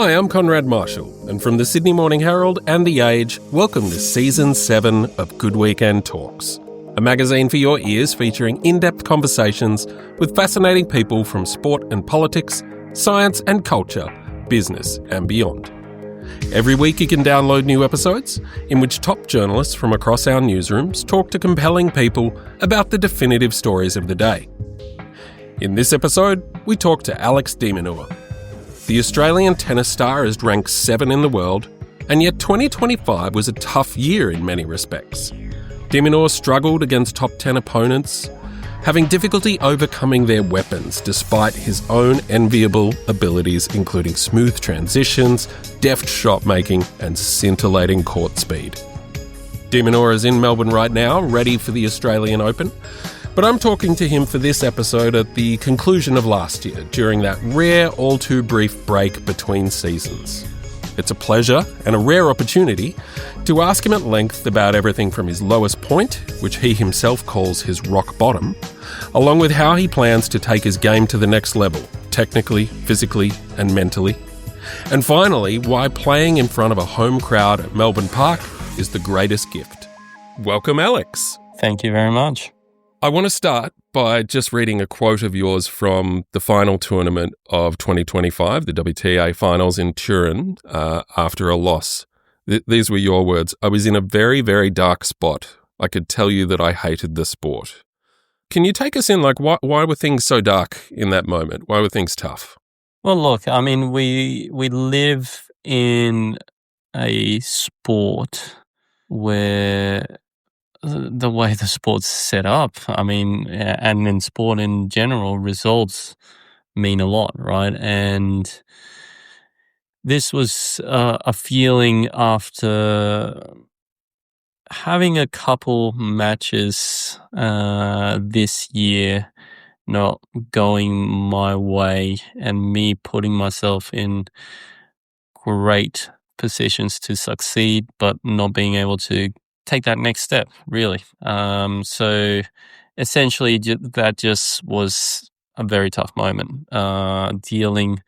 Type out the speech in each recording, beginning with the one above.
Hi, I'm Konrad Marshall, and from the Sydney Morning Herald and The Age, welcome to Season 7 of Good Weekend Talks, a magazine for your ears featuring in-depth conversations with fascinating people from sport and politics, science and culture, business and beyond. Every week you can download new episodes in which top journalists from across our newsrooms talk to compelling people about the definitive stories of the day. In this episode, we talk to Alex de Minaur. The Australian tennis star is ranked 7 in the world, and yet 2025 was a tough year in many respects. De Minaur struggled against top 10 opponents, having difficulty overcoming their weapons despite his own enviable abilities, including smooth transitions, deft shot making, and scintillating court speed. De Minaur is in Melbourne right now, ready for the Australian Open. But I'm talking to him for this episode at the conclusion of last year, during that rare, all-too-brief break between seasons. It's a pleasure and a rare opportunity to ask him at length about everything from his lowest point, which he himself calls his rock bottom, along with how he plans to take his game to the next level, technically, physically, and mentally. And finally, why playing in front of a home crowd at Melbourne Park is the greatest gift. Welcome, Alex. Thank you very much. I want to start by just reading a quote of yours from the final tournament of 2025, the WTA finals in Turin, after a loss. These were your words. "I was in a very, very dark spot. I could tell you that I hated the sport." Can you take us in, why were things so dark in that moment? Why were things tough? Well, look, I mean, we live in a sport where the way the sport's set up, I mean, and in sport in general, results mean a lot, right? And this was a feeling after having a couple matches this year not going my way and me putting myself in great positions to succeed, but not being able to take that next step, really. So essentially that just was a very tough moment, dealing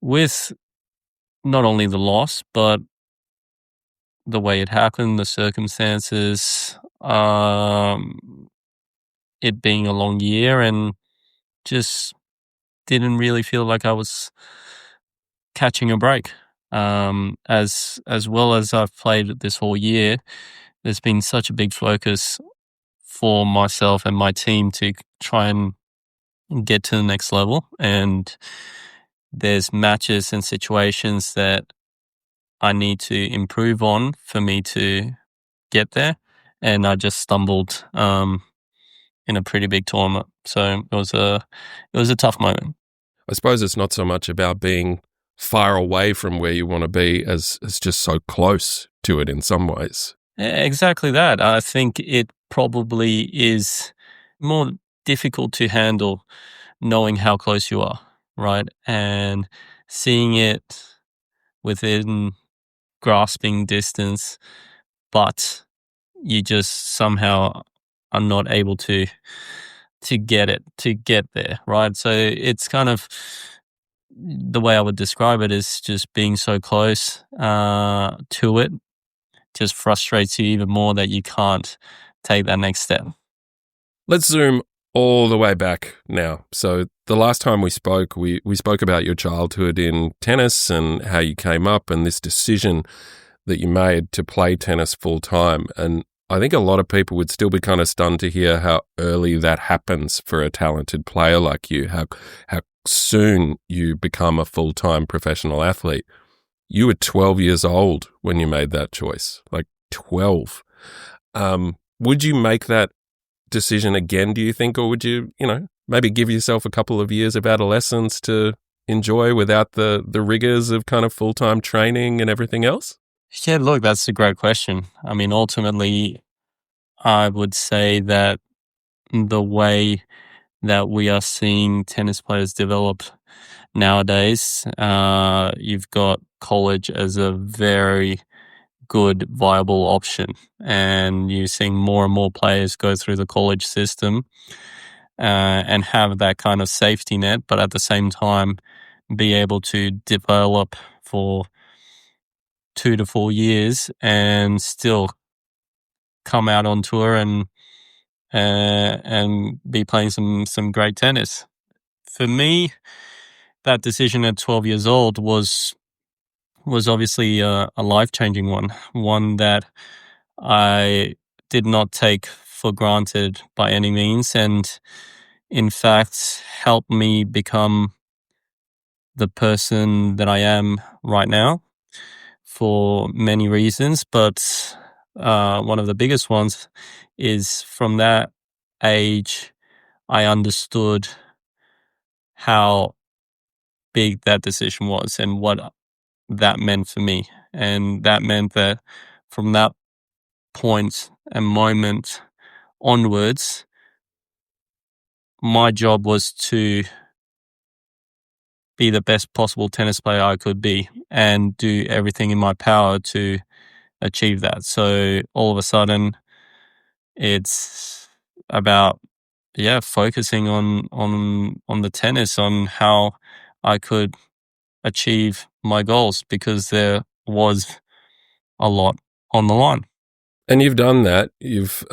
with not only the loss, but the way it happened, the circumstances, it being a long year, and just didn't really feel like I was catching a break. As well as I've played this whole year, there's been such a big focus for myself and my team to try and get to the next level. And there's matches and situations that I need to improve on for me to get there. And I just stumbled in a pretty big tournament. So it was a tough moment. I suppose it's not so much about being far away from where you want to be as just so close to it in some ways. Exactly that. I think it probably is more difficult to handle knowing how close you are, right? And seeing it within grasping distance, but you just somehow are not able to get there, right? So it's kind of, the way I would describe it is just being so close to it just frustrates you even more that you can't take that next step. Let's zoom all the way back now. So the last time we spoke, we spoke about your childhood in tennis and how you came up and this decision that you made to play tennis full time. And I think a lot of people would still be kind of stunned to hear how early that happens for a talented player like you, how soon you become a full-time professional athlete. You were 12 years old when you made that choice, 12. Would you make that decision again, do you think, or would you, maybe give yourself a couple of years of adolescence to enjoy without the rigors of kind of full-time training and everything else? Yeah, look, that's a great question. I mean, ultimately, I would say that the way that we are seeing tennis players develop nowadays, you've got college as a very good, viable option. And you're seeing more and more players go through the college system and have that kind of safety net, but at the same time be able to develop for 2 to 4 years and still come out on tour and be playing some great tennis. For me, that decision at 12 years old was obviously a life-changing one that I did not take for granted by any means, and in fact helped me become the person that I am right now for many reasons. But one of the biggest ones is from that age, I understood how big that decision was and what that meant for me. And that meant that from that point and moment onwards, my job was to be the best possible tennis player I could be and do everything in my power to achieve that. So all of a sudden, it's about focusing on the tennis, on how I could achieve my goals, because there was a lot on the line. And you've done that. You've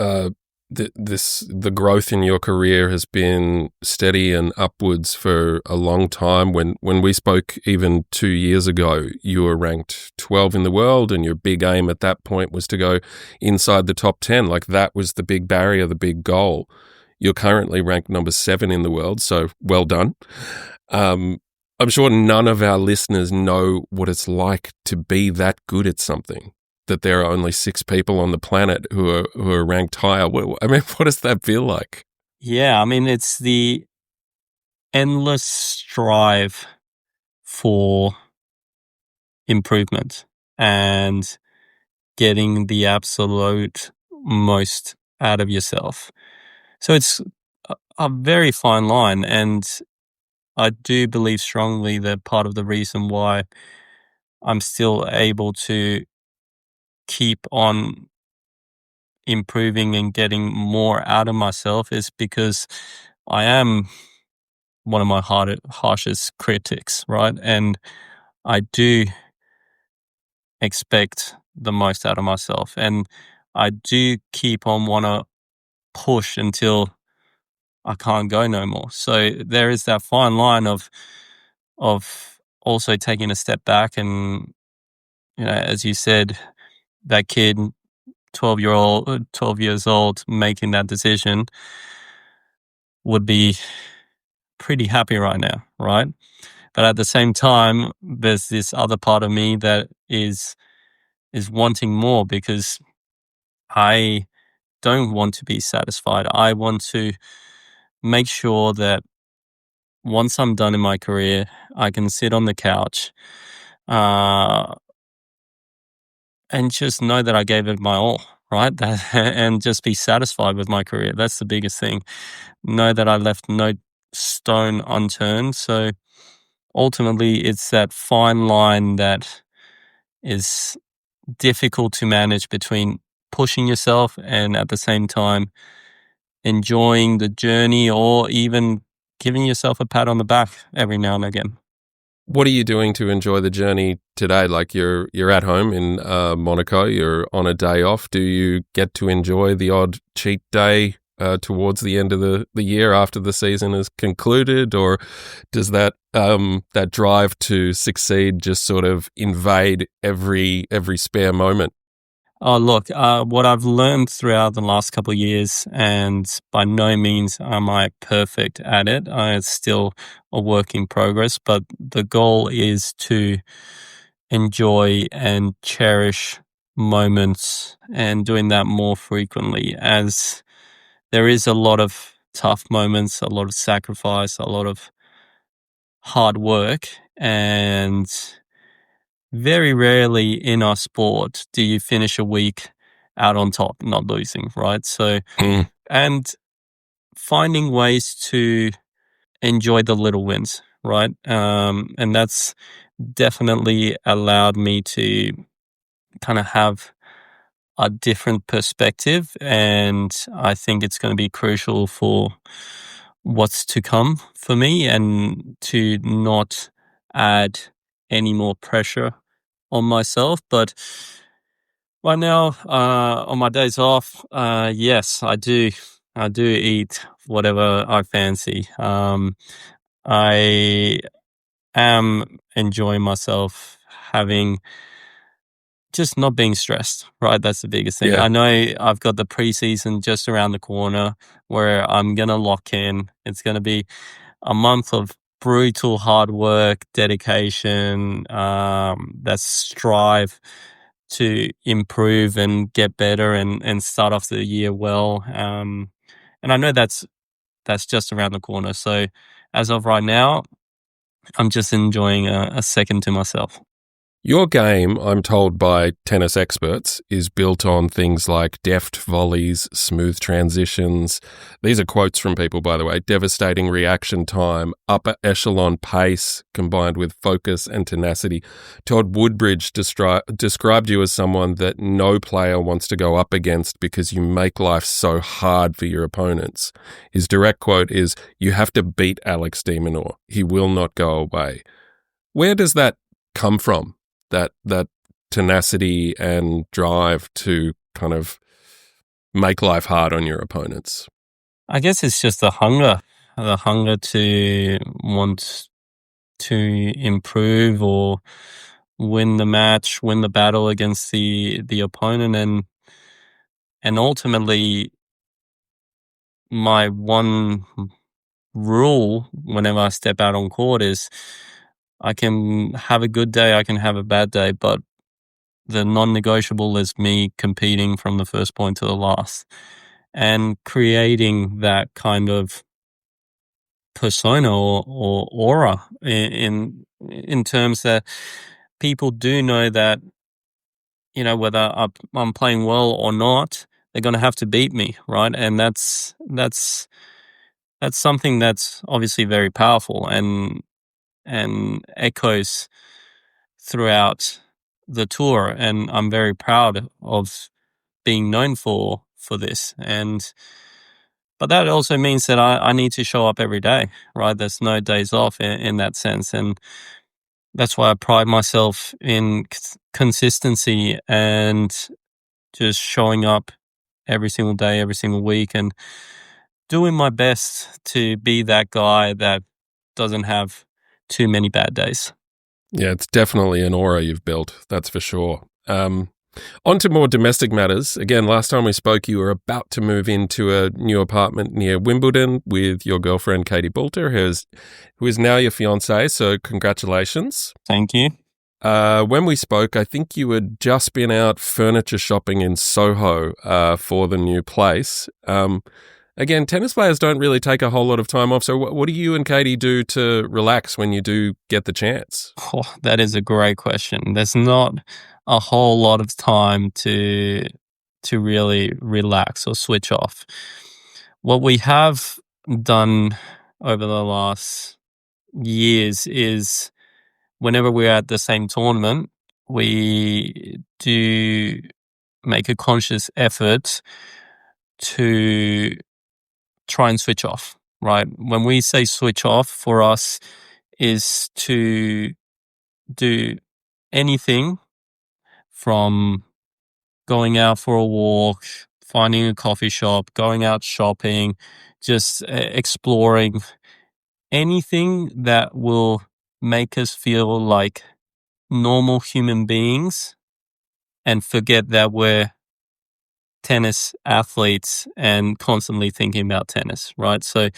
the growth in your career has been steady and upwards for a long time. When we spoke even 2 years ago, you were ranked 12 in the world, and your big aim at that point was to go inside the top 10. Like, that was the big barrier, the big goal. You're currently ranked number 7 in the world, so well done. I'm sure none of our listeners know what it's like to be that good at something, that there are only 6 people on the planet who are ranked higher. I mean, what does that feel like? Yeah, I mean, it's the endless strive for improvement and getting the absolute most out of yourself. So it's a very fine line, and I do believe strongly that part of the reason why I'm still able to keep on improving and getting more out of myself is because I am one of my harshest critics, right? And I do expect the most out of myself, and I do keep on want to push until I can't go no more. So there is that fine line of also taking a step back, and as you said, that kid, 12 years old, making that decision would be pretty happy right now, right? But at the same time, there's this other part of me that is wanting more, because I don't want to be satisfied. I want to make sure that once I'm done in my career, I can sit on the couch and just know that I gave it my all, right? And just be satisfied with my career. That's the biggest thing. Know that I left no stone unturned. So ultimately, it's that fine line that is difficult to manage between pushing yourself and at the same time enjoying the journey, or even giving yourself a pat on the back every now and again. What are you doing to enjoy the journey today? Like, you're at home in Monaco, you're on a day off. Do you get to enjoy the odd cheat day towards the end of the year after the season is concluded, or does that that drive to succeed just sort of invade every spare moment? Oh, look, what I've learned throughout the last couple of years, and by no means am I perfect at it, it's still a work in progress, but the goal is to enjoy and cherish moments, and doing that more frequently, as there is a lot of tough moments, a lot of sacrifice, a lot of hard work, and very rarely in our sport do you finish a week out on top, not losing, right? So, and finding ways to enjoy the little wins, right? And that's definitely allowed me to kind of have a different perspective, and I think it's going to be crucial for what's to come for me, and to not add any more pressure on myself. But right now, on my days off, yes, I do. I do eat whatever I fancy. I am enjoying myself having just not being stressed, right? That's the biggest thing. Yeah. I know I've got the preseason just around the corner where I'm going to lock in. It's going to be a month of brutal hard work, dedication, that strive to improve and get better and start off the year well. And I know that's just around the corner. So as of right now, I'm just enjoying a second to myself. Your game, I'm told by tennis experts, is built on things like deft volleys, smooth transitions. These are quotes from people, by the way. Devastating reaction time, upper echelon pace, combined with focus and tenacity. Todd Woodbridge described you as someone that no player wants to go up against because you make life so hard for your opponents. His direct quote is, "You have to beat Alex de Minaur. He will not go away." Where does that come from? That tenacity and drive to kind of make life hard on your opponents? I guess it's just the hunger to want to improve or win the match, win the battle against the opponent, and ultimately my one rule whenever I step out on court is I can have a good day, I can have a bad day, but the non-negotiable is me competing from the first point to the last and creating that kind of persona or aura in terms that people do know that, you know, whether I'm playing well or not, they're going to have to beat me, right? And that's something that's obviously very powerful and echoes throughout the tour, and I'm very proud of being known for this. But that also means that I need to show up every day, right? There's no days off in that sense, and that's why I pride myself in consistency and just showing up every single day, every single week, and doing my best to be that guy that doesn't have too many bad days. Yeah, it's definitely an aura you've built, that's for sure. On to more domestic matters. Again, last time we spoke, you were about to move into a new apartment near Wimbledon with your girlfriend, Katie Boulter, who is now your fiancée, so congratulations. Thank you. When we spoke, I think you had just been out furniture shopping in Soho for the new place. Again, tennis players don't really take a whole lot of time off, so what do you and Katie do to relax when you do get the chance? Oh, that is a great question. There's not a whole lot of time to really relax or switch off. What we have done over the last years is whenever we're at the same tournament, we do make a conscious effort to try and switch off, right? When we say switch off, for us is to do anything from going out for a walk, finding a coffee shop, going out shopping, just exploring anything that will make us feel like normal human beings and forget that we're tennis athletes and constantly thinking about tennis, right? So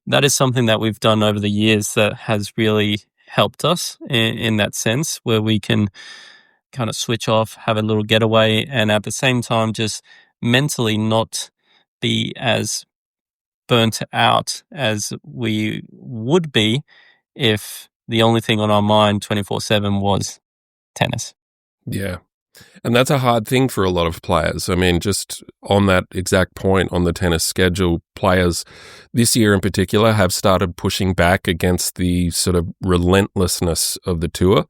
that is something that we've done over the years that has really helped us in that sense, where we can kind of switch off, have a little getaway, and at the same time just mentally not be as burnt out as we would be if the only thing on our mind 24/7 was tennis. Yeah. And that's a hard thing for a lot of players. I mean, just on that exact point on the tennis schedule, players this year in particular have started pushing back against the sort of relentlessness of the tour.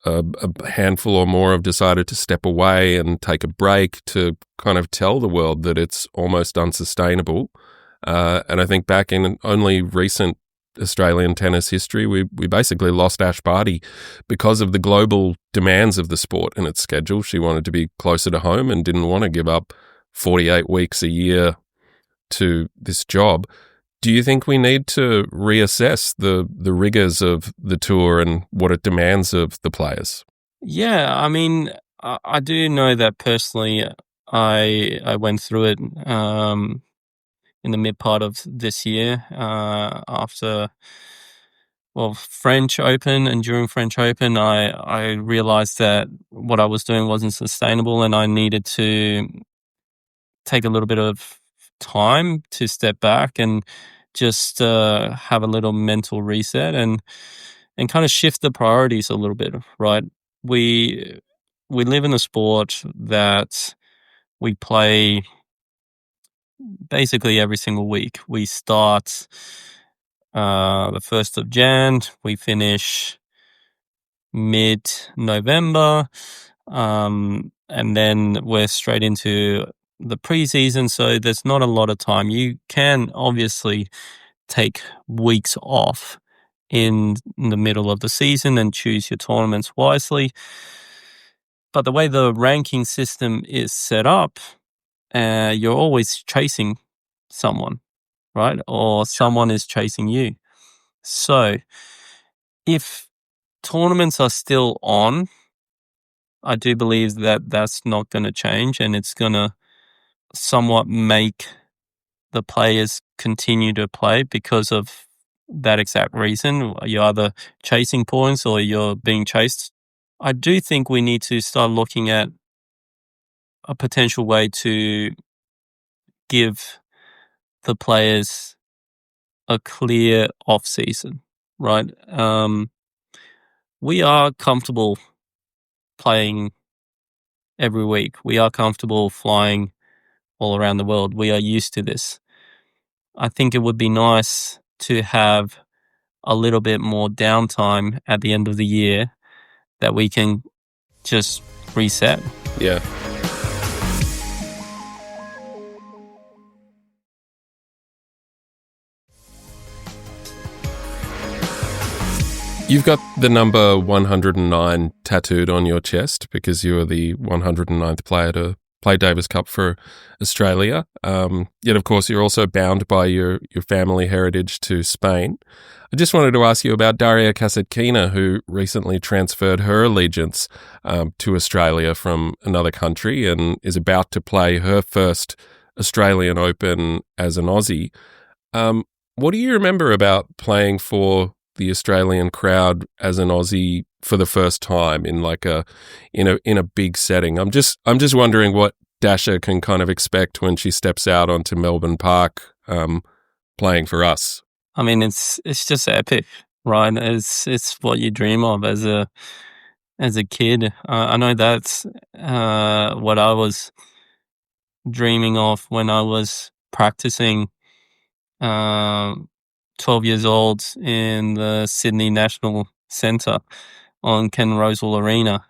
A handful or more have decided to step away and take a break to kind of tell the world that it's almost unsustainable. And I think back in only recent Australian tennis history. We basically lost Ash Barty because of the global demands of the sport and its schedule. She wanted to be closer to home and didn't want to give up 48 weeks a year to this job. Do you think we need to reassess the rigors of the tour and what it demands of the players? Yeah, I mean, I do know that personally. I went through it in the mid part of this year after French Open, and during French Open, I realized that what I was doing wasn't sustainable, and I needed to take a little bit of time to step back and just have a little mental reset and kind of shift the priorities a little bit, right? We live in a sport that we play basically every single week. We start the 1st of Jan, we finish mid-November, and then we're straight into the preseason, so there's not a lot of time. You can obviously take weeks off in the middle of the season and choose your tournaments wisely. But the way the ranking system is set up, you're always chasing someone, right? Or someone is chasing you. So if tournaments are still on, I do believe that that's not going to change, and it's going to somewhat make the players continue to play because of that exact reason. You're either chasing points or you're being chased. I do think we need to start looking at a potential way to give the players a clear off season, right? We are comfortable playing every week. We are comfortable flying all around the world. We are used to this. I think it would be nice to have a little bit more downtime at the end of the year that we can just reset. Yeah. You've got the number 109 tattooed on your chest because you are the 109th player to play Davis Cup for Australia. Yet, of course, you're also bound by your family heritage to Spain. I just wanted to ask you about Daria Kasatkina, who recently transferred her allegiance to Australia from another country and is about to play her first Australian Open as an Aussie. What do you remember about playing for the Australian crowd as an Aussie for the first time in like in a big setting? I'm just wondering what Dasha can kind of expect when she steps out onto Melbourne Park playing for us. I mean, it's just epic, right? It's what you dream of as a kid. I know that's what I was dreaming of when I was practicing 12 years old in the Sydney National Centre on Ken Rosewall Arena.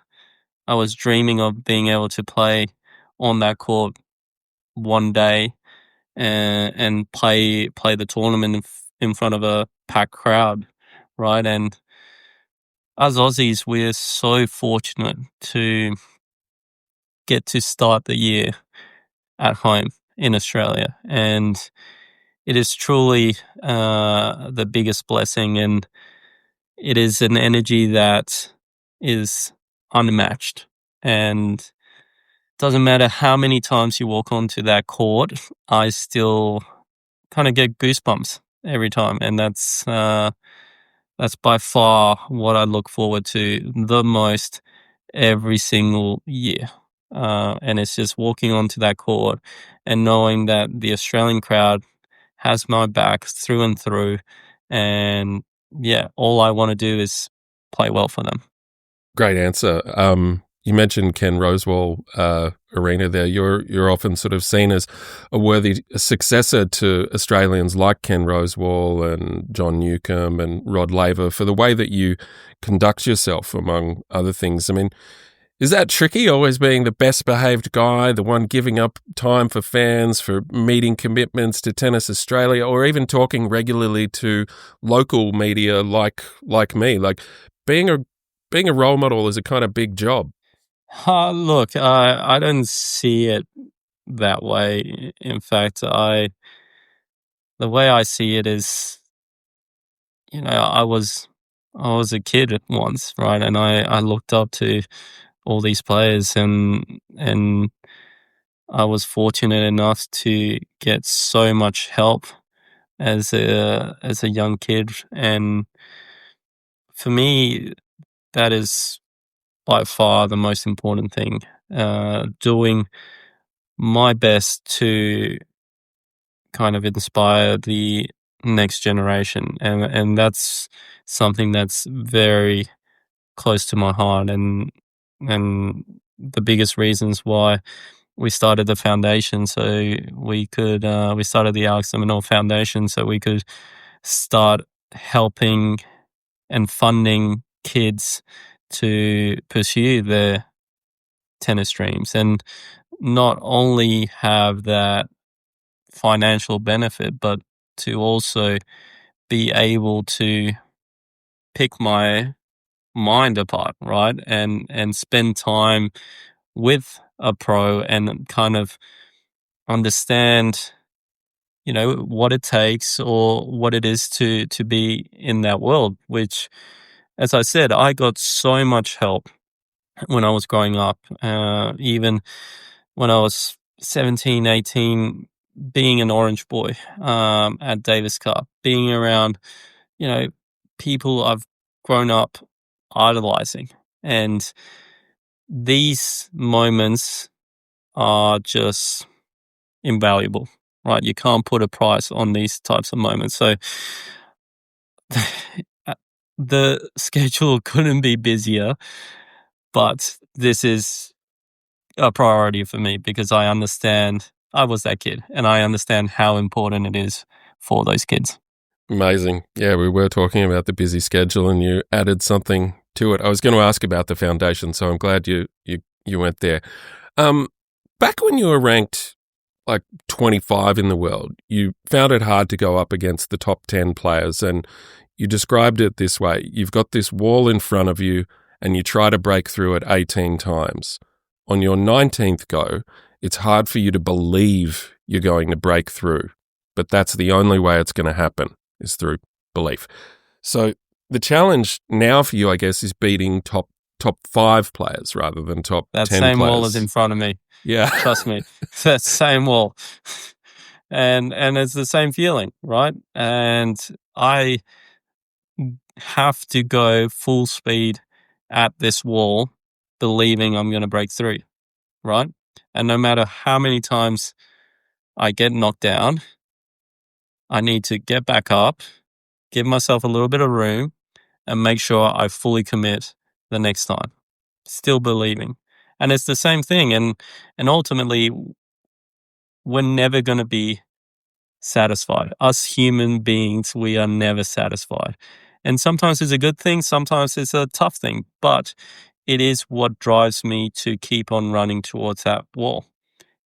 I was dreaming of being able to play on that court one day and play the tournament in front of a packed crowd, right? And as Aussies, we're so fortunate to get to start the year at home in Australia, and it is truly the biggest blessing, and it is an energy that is unmatched. And it doesn't matter how many times you walk onto that court, I still kind of get goosebumps every time, and that's by far what I look forward to the most every single year. And it's just walking onto that court and knowing that the Australian crowd has my back through and through. And yeah, all I want to do is play well for them. Great answer. You mentioned Ken Rosewall Arena there. You're often sort of seen as a worthy successor to Australians like Ken Rosewall and John Newcombe and Rod Laver for the way that you conduct yourself, among other things. I mean, Is that tricky, always being the best behaved guy, the one giving up time for fans, for meeting commitments to Tennis Australia, or even talking regularly to local media like me? Like being a role model is a kind of big job. Look, I don't see it that way. In fact, the way I see it is, I was a kid once, right? And I looked up to all these players, and I was fortunate enough to get so much help as a young kid. And for me, that is by far the most important thing. Doing my best to kind of inspire the next generation, and that's something that's very close to my heart, and the biggest reasons why we started the foundation, so we started the Alex de Minaur Foundation so we could start helping and funding kids to pursue their tennis dreams, and not only have that financial benefit, but to also be able to pick my mind apart, right? And spend time with a pro and kind of understand, what it takes or what it is to be in that world, which, as I said, I got so much help when I was growing up, even when I was 17, 18, being an orange boy at Davis Cup, being around, you know, people I've grown up idolizing. And these moments are just invaluable, right? You can't put a price on these types of moments. So the schedule couldn't be busier, but this is a priority for me because I understand I was that kid and I understand how important it is for those kids. Amazing. Yeah, we were talking about the busy schedule and you added something to it. I was going to ask about the foundation, so I'm glad you went there. Back when you were ranked like 25 in the world, you found it hard to go up against the top 10 players, and you described it this way. You've got this wall in front of you and you try to break through it 18 times. On your 19th go, it's hard for you to believe you're going to break through, but that's the only way it's going to happen, is through belief. So the challenge now for you, I guess, is beating top 5 players rather than top 10 That players. same wall is in front of me. Yeah. Trust me. That same wall. And it's the same feeling, right? And I have to go full speed at this wall, believing I'm going to break through, right? And no matter how many times I get knocked down, I need to get back up, give myself a little bit of room, and make sure I fully commit the next time. Still believing. And it's the same thing. And ultimately, we're never going to be satisfied. Us human beings, we are never satisfied. And sometimes it's a good thing, sometimes it's a tough thing, but it is what drives me to keep on running towards that wall.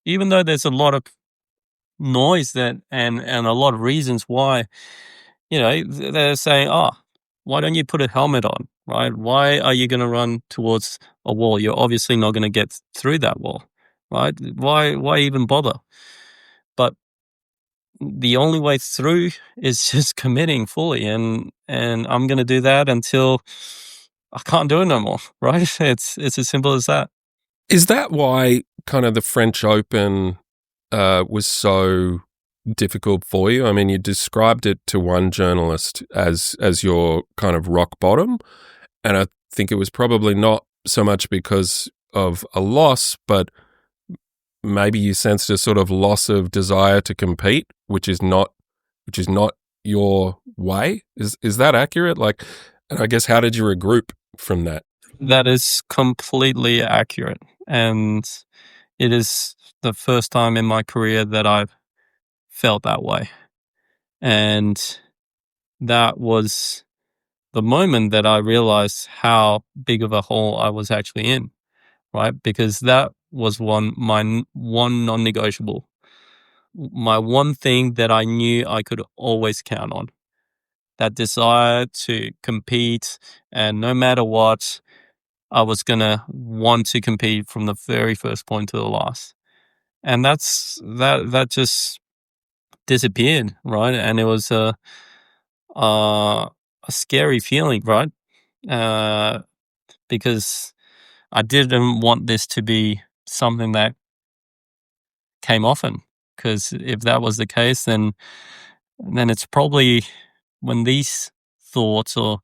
Even though there's a lot of noise and a lot of reasons why, they're saying, why don't you put a helmet on, right? Why are you going to run towards a wall? You're obviously not going to get through that wall, right? Why even bother? But the only way through is just committing fully, and I'm going to do that until I can't do it no more, right? It's as simple as that. Is that why kind of the French Open was so difficult for you? I mean, you described it to one journalist as your kind of rock bottom, and I think it was probably not so much because of a loss, but maybe you sensed a sort of loss of desire to compete, which is not your way. Is that accurate? Like, and I guess how did you regroup from that? That is completely accurate, and it is the first time in my career that I've felt that way. And that was the moment that I realized how big of a hole I was actually in. right? Because that was my one non-negotiable, my one thing that I knew I could always count on. That desire to compete, and no matter what, I was gonna want to compete from the very first point to the last. And that just disappeared, right? And it was a scary feeling, right? Because I didn't want this to be something that came often. Because if that was the case, then it's probably when these thoughts or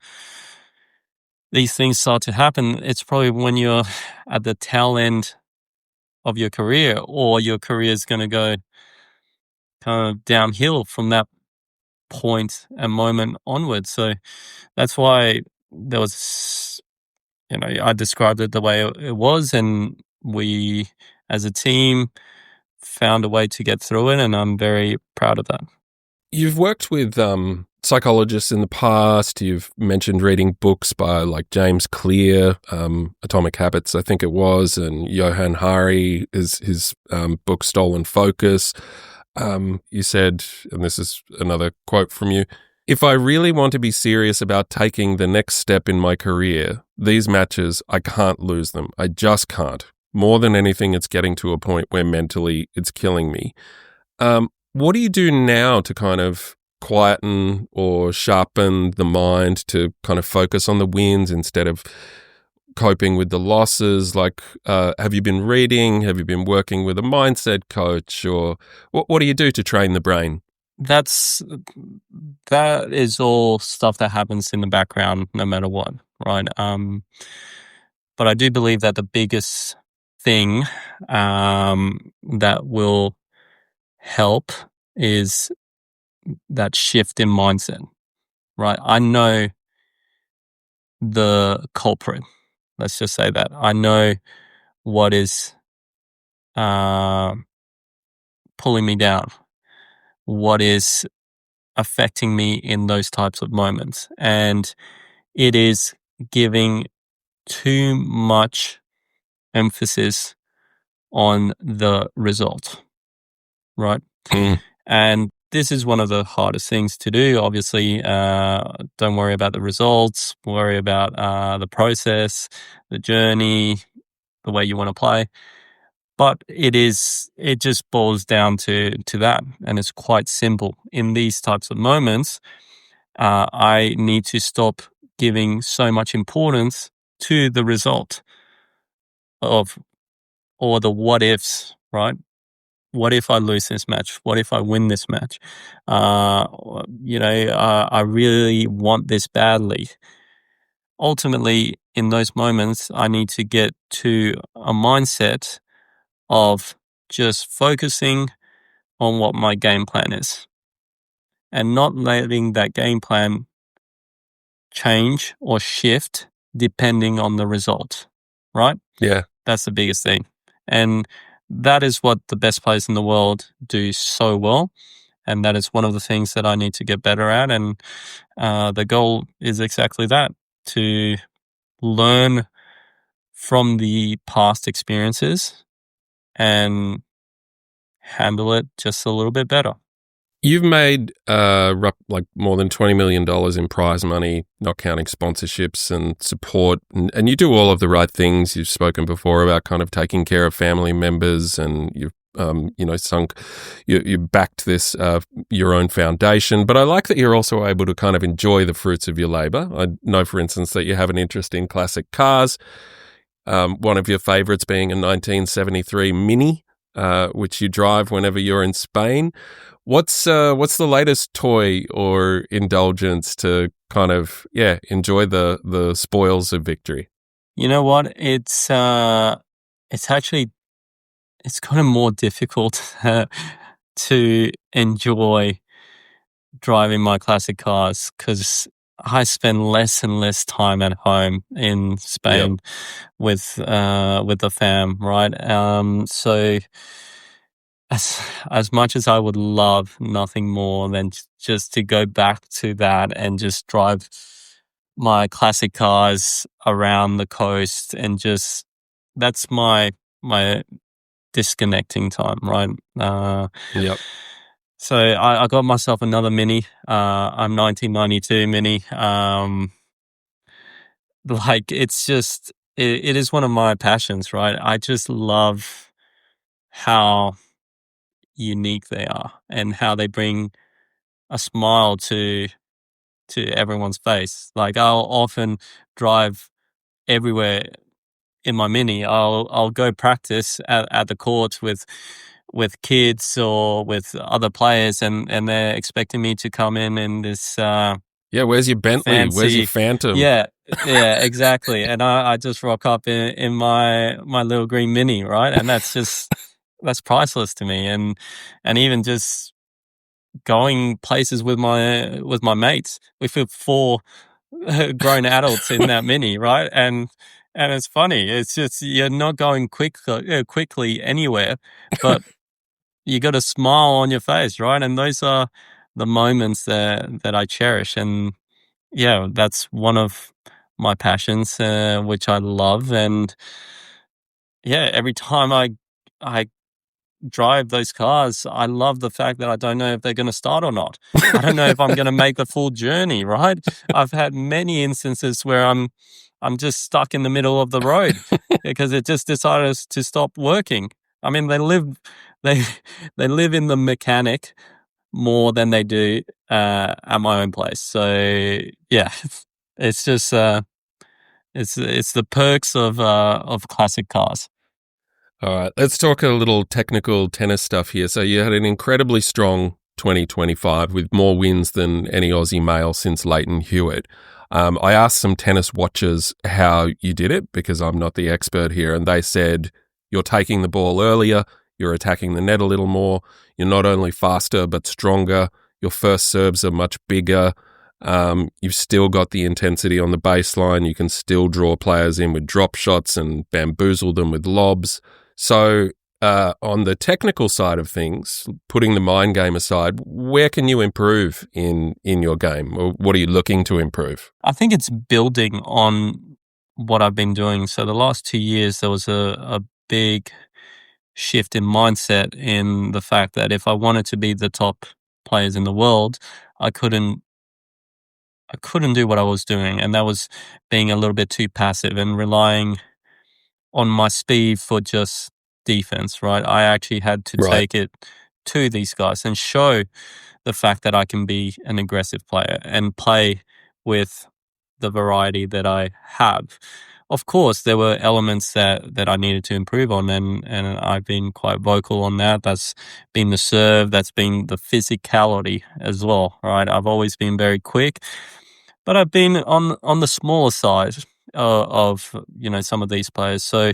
these things start to happen, it's probably when you're at the tail end of your career, or your career is going to go kind of downhill from that point and moment onwards. So that's why there was, I described it the way it was, and we as a team found a way to get through it, and I'm very proud of that. You've worked with psychologists in the past. You've mentioned reading books by like James Clear, Atomic Habits, I think it was, and Johann Hari, his book Stolen Focus. You said, and this is another quote from you, "If I really want to be serious about taking the next step in my career, these matches, I can't lose them. I just can't. More than anything, it's getting to a point where mentally it's killing me." What do you do now to kind of quieten or sharpen the mind to kind of focus on the wins instead of coping with the losses? Like, have you been reading? Have you been working with a mindset coach? Or what do you do to train the brain? That is all stuff that happens in the background no matter what, right? But I do believe that the biggest thing that will help is that shift in mindset, right? I know the culprit. Let's just say that. I know what is pulling me down, what is affecting me in those types of moments. And it is giving too much emphasis on the result, right? And this is one of the hardest things to do. Obviously, don't worry about the results, worry about the process, the journey, the way you want to play. But it just boils down to that. And it's quite simple. In these types of moments, I need to stop giving so much importance to the result or the what ifs, right? What if I lose this match? What if I win this match? I really want this badly. Ultimately, in those moments, I need to get to a mindset of just focusing on what my game plan is and not letting that game plan change or shift depending on the result, right? Yeah. That's the biggest thing. And that is what the best players in the world do so well. And that is one of the things that I need to get better at. And the goal is exactly that, to learn from the past experiences and handle it just a little bit better. You've made like more than $20 million in prize money, not counting sponsorships and support, and you do all of the right things. You've spoken before about kind of taking care of family members, and you've you backed this your own foundation. But I like that you're also able to kind of enjoy the fruits of your labor. I know, for instance, that you have an interest in classic cars. One of your favorites being a 1973 Mini, which you drive whenever you're in Spain. What's the latest toy or indulgence to kind of enjoy the spoils of victory? You know what? It's actually kind of more difficult to enjoy driving my classic cars because I spend less and less time at home in Spain with the fam, right? So as much as I would love nothing more than just to go back to that and just drive my classic cars around the coast and just that's my disconnecting time, right? Yep. So I got myself another Mini. I'm 1992 Mini. Like it's just it is one of my passions, right? I just love how unique they are and how they bring a smile to everyone's face. Like I'll often drive everywhere in my Mini. I'll go practice at the courts with kids or with other players, and they're expecting me to come in this Yeah, where's your Bentley? Where's your fancy. Phantom? Yeah, yeah, exactly. And I just rock up in my little green Mini, right? And that's priceless to me. And even just going places with my mates. We feel four grown adults in that Mini, right? And it's funny. It's just you're not going quickly anywhere, but you got a smile on your face, right? And those are the moments that I cherish. And yeah, that's one of my passions, which I love. And yeah, every time I drive those cars, I love the fact that I don't know if they're going to start or not. I don't know if I'm going to make the full journey, right? I've had many instances where I'm just stuck in the middle of the road because it just decided to stop working. I mean, they they live in the mechanic more than they do at my own place. So yeah, it's just it's the perks of classic cars. All right, let's talk a little technical tennis stuff here. So you had an incredibly strong 2025 with more wins than any Aussie male since Leighton Hewitt. I asked some tennis watchers how you did it because I'm not the expert here, and they said you're taking the ball earlier, you're attacking the net a little more, you're not only faster but stronger, your first serves are much bigger, you've still got the intensity on the baseline, you can still draw players in with drop shots and bamboozle them with lobs. So on the technical side of things, putting the mind game aside, where can you improve in your game? Or what are you looking to improve? I think it's building on what I've been doing. So the last 2 years, there was a big shift in mindset in the fact that if I wanted to be the top players in the world, I couldn't do what I was doing. And that was being a little bit too passive and relying on my speed for just defense, right? I actually had to Right. take it to these guys and show the fact that I can be an aggressive player and play with the variety that I have. Of course, there were elements that I needed to improve on, and I've been quite vocal on that. That's been the serve, that's been the physicality as well, right? I've always been very quick, but I've been on the smaller side of some of these players. So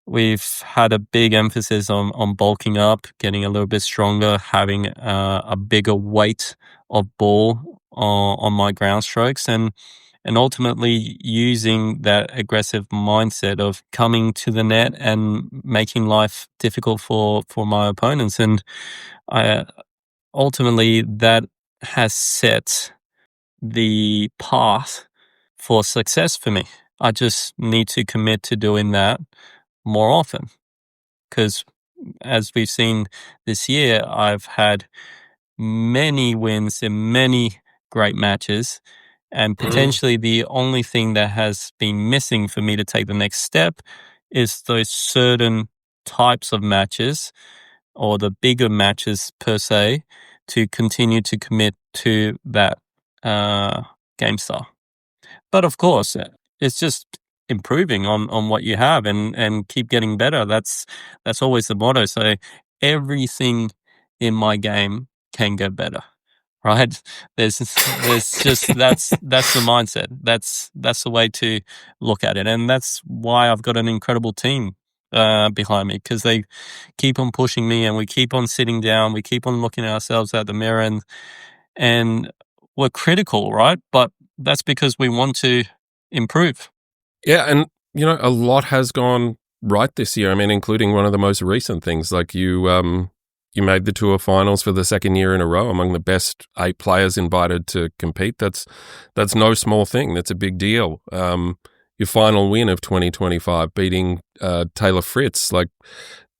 we've had a big emphasis on bulking up, getting a little bit stronger, having a bigger weight of ball on my ground strokes, and ultimately using that aggressive mindset of coming to the net and making life difficult for my opponents. And I ultimately that has set the path for success for me. I just need to commit to doing that more often because, as we've seen this year, I've had many wins in many great matches, and potentially the only thing that has been missing for me to take the next step is those certain types of matches or the bigger matches per se to continue to commit to that game style. But of course, it's just improving on what you have and keep getting better. That's always the motto. So everything in my game can get better, right? There's just that's the mindset. That's the way to look at it, and that's why I've got an incredible team behind me because they keep on pushing me, and we keep on sitting down. We keep on looking at ourselves at the mirror, and we're critical, right? But that's because we want to improve. Yeah, and a lot has gone right this year. I mean, including one of the most recent things, like you made the tour finals for the second year in a row among the best 8 players invited to compete. That's no small thing. That's a big deal. You're final win of 2025, beating Taylor Fritz. Like,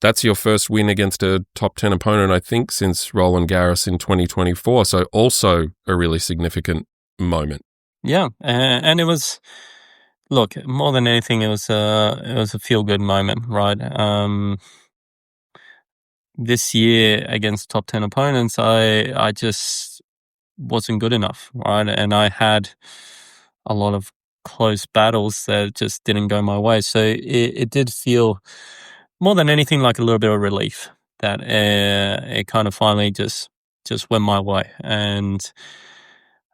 that's your first win against a top 10 opponent, I think, since Roland Garros in 2024. So also a really significant moment. Yeah, and it was, look, more than anything, it was a feel-good moment, right? This year against top 10 opponents, I just wasn't good enough, right? And I had a lot of close battles that just didn't go my way. So it did feel more than anything like a little bit of relief that it kind of finally just went my way, and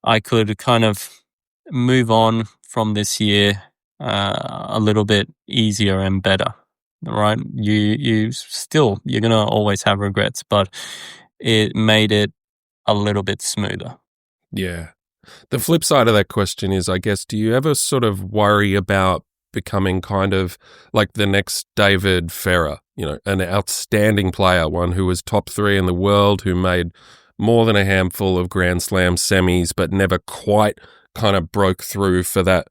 I could kind of move on from this year a little bit easier and better. Right? You're gonna always have regrets, but it made it a little bit smoother. Yeah. The flip side of that question is, I guess, do you ever sort of worry about becoming kind of like the next David Ferrer, an outstanding player, one who was top 3 in the world, who made more than a handful of Grand Slam semis, but never quite kind of broke through for that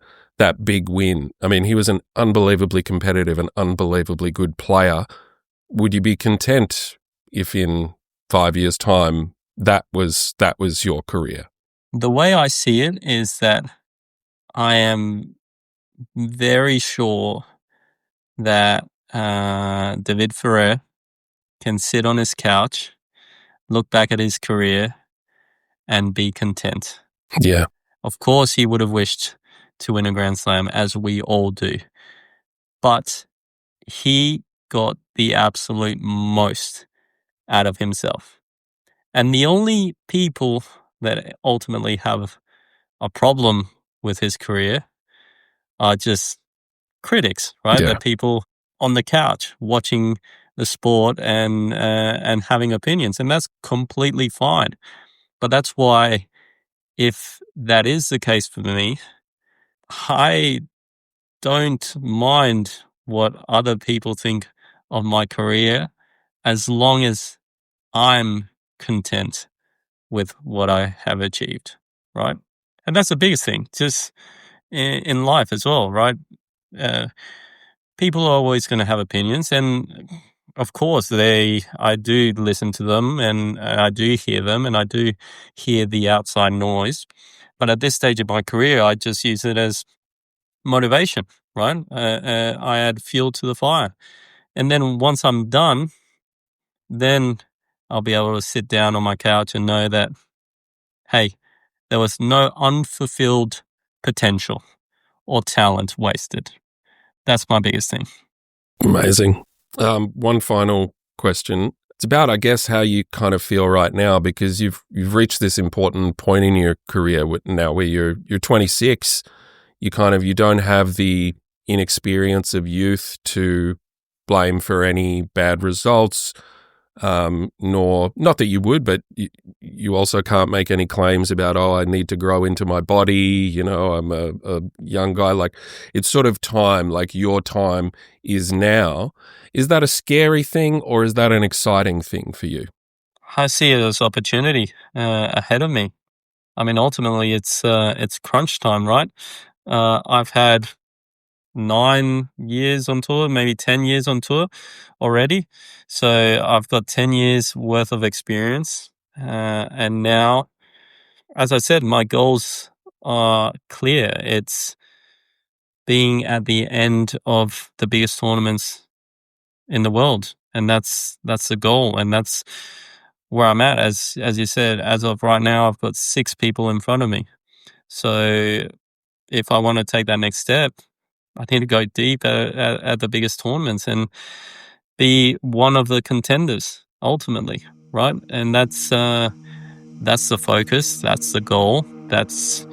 big win? I mean, he was an unbelievably competitive and unbelievably good player. Would you be content if in 5 years' time that was your career? The way I see it is that I am very sure that David Ferrer can sit on his couch, look back at his career, and be content. Yeah. Of course, he would have wished to win a Grand Slam, as we all do. But he got the absolute most out of himself. And the only people that ultimately have a problem with his career are just critics, right? Yeah. The people on the couch watching the sport and having opinions, and that's completely fine. But that's why, if that is the case for me, I don't mind what other people think of my career, as long as I'm content with what I have achieved, right? And that's the biggest thing, just in life as well, right? People are always going to have opinions, and of course I do listen to them, and I do hear them, and I do hear the outside noise. But at this stage of my career, I just use it as motivation, right? I add fuel to the fire. And then once I'm done, then I'll be able to sit down on my couch and know that, hey, there was no unfulfilled potential or talent wasted. That's my biggest thing. Amazing. One final question. It's about, I guess, how you kind of feel right now, because you've reached this important point in your career now where you're 26. You don't have the inexperience of youth to blame for any bad results, nor, not that you would, but you also can't make any claims about, I need to grow into my body, I'm a young guy. Like, it's sort of time, like your time is now. Is that a scary thing, or is that an exciting thing for you? I see it as opportunity ahead of me. I mean, ultimately, it's crunch time, right? I've had 9 years on tour, maybe 10 years on tour already. So I've got 10 years worth of experience. And now, as I said, my goals are clear. It's being at the end of the biggest tournaments in the world. And that's the goal. And that's where I'm at. As you said, as of right now, I've got 6 people in front of me. So if I want to take that next step, I need to go deep at the biggest tournaments and be one of the contenders ultimately, right? And that's the focus. That's the goal. That's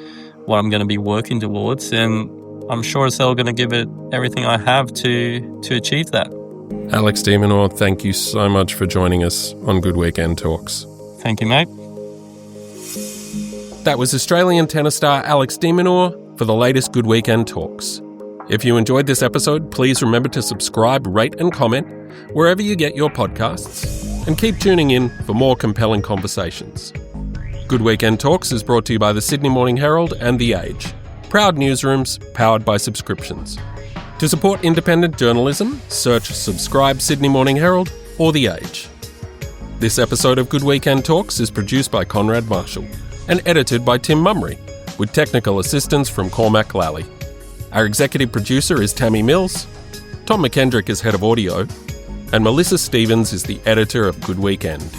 what I'm going to be working towards. And I'm sure as hell going to give it everything I have to achieve that. Alex de Minaur, thank you so much for joining us on Good Weekend Talks. Thank you, mate. That was Australian tennis star Alex de Minaur for the latest Good Weekend Talks. If you enjoyed this episode, please remember to subscribe, rate and comment wherever you get your podcasts, and keep tuning in for more compelling conversations. Good Weekend Talks is brought to you by the Sydney Morning Herald and The Age, Proud newsrooms powered by subscriptions. To support independent journalism, search Subscribe Sydney Morning Herald or The Age. This episode of Good Weekend Talks is produced by Konrad Marshall and edited by Tim Mummery, with technical assistance from Cormac Lally. Our executive producer is Tammy Mills, Tom McKendrick is head of audio, and Melissa Stevens is the editor of Good Weekend.